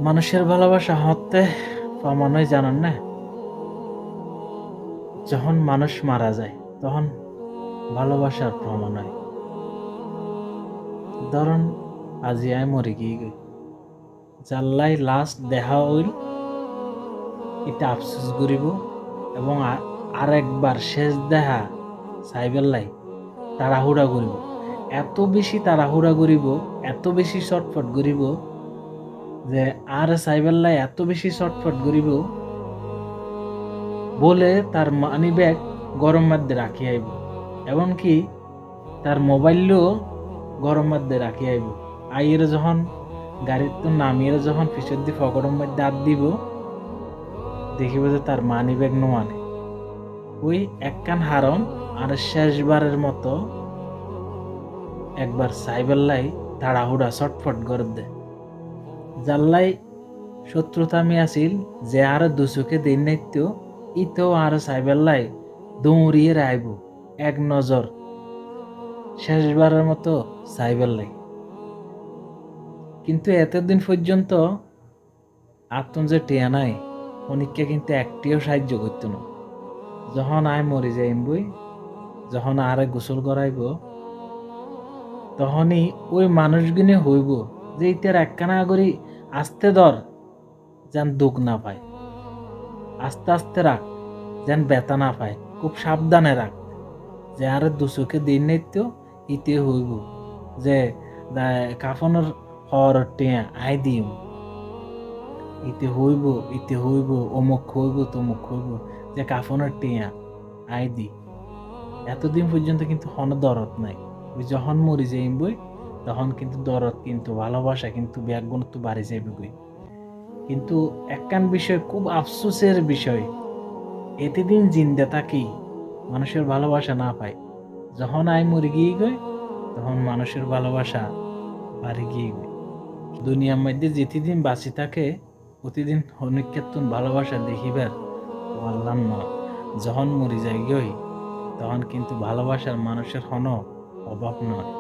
মানুষের ভালোবাসা হতে প্রমাণ হয় জানেন না? যখন মানুষ মারা যায় তখন ভালোবাসার প্রমাণ হয়। ধরুন আজি আয় মরে গিয়ে জাল্লাই লাস্ট দেখা হইল এটা আফসোস করিব এবং আরেকবার শেষ দেখা চাইবেলাই তাড়াহুড়া করিব। এত বেশি তাড়াহুড়া করিব, এত বেশি চটফট করিব যে আর চাইবেলাই এত বেশি চটফট করিব বলে তার মানি ব্যাগ গরম মধ্যে রাখি আইব, এমনকি তার মোবাইলও গরম মধ্যে রাখি আইব। আইয়ের যখন গাড়ির তো নামিয়ে যখন পিছের দিয়ে পকেটের মধ্যে হাত দিব, দেখিব যে তার মানি ব্যাগ নোয়ানে। ওই একখান হারন আর শেষবারের মতো একবার সাইবেল্লাই তাড়াহুড়া চটফট করে দে জাল্লাই শত্রুতা আমি আসিল যে আর দুচোখে দিন নাইত ইতো আর সাইবেল্লাই দৌড়িয়ে আইব এক নজর শেষবারের মতো সাইবেল্লাই। কিন্তু এতদিন পর্যন্ত আত্ম যে টিয়া নাই অনিককে কিন্তু একটিও সাহায্য করত না। যখন আয় মরি যাইম বই, যখন আরে গোসল করাইব, তখনই ওই মানুষগুলি হইব যে ইতার একখানা করি আস্তে ধর যেন দুঃখ না পায়, আস্তে আস্তে রাখ যেন ব্যথা না পায়, খুব সাবধানে রাখ। যে আরে দুচোখে দিন নিত্য ইতে হইব যে কাফনের হর টিয়া আই দিম, ইতে হইব অমুক হইব তমুক হইব, যে কাফনের টিয়া আই দি। এতদিন পর্যন্ত কিন্তু হন দরদ নাই। ওই যখন মরি যাইম বই তখন কিন্তু দরদ কিন্তু ভালোবাসা কিন্তু ব্যাগুণ তো বাড়ি যাইবে বই। কিন্তু একখান বিষয় খুব আফসোসের বিষয়, এতদিন জিন্দা থাকি মানুষের ভালোবাসা না পাই, যখন আই মরি গিয়ে গই তখন মানুষের ভালোবাসা বাড়ি গিয়ে গই। দুনিয়ার মধ্যে যেতিদিন বাঁচি থাকে প্রতিদিন অনেকের ভালোবাসা দেখিবার পারলাম না। যখন মরি যাই গই তখন কিন্তু ভালোবাসার মানুষের হন অভাব নয়।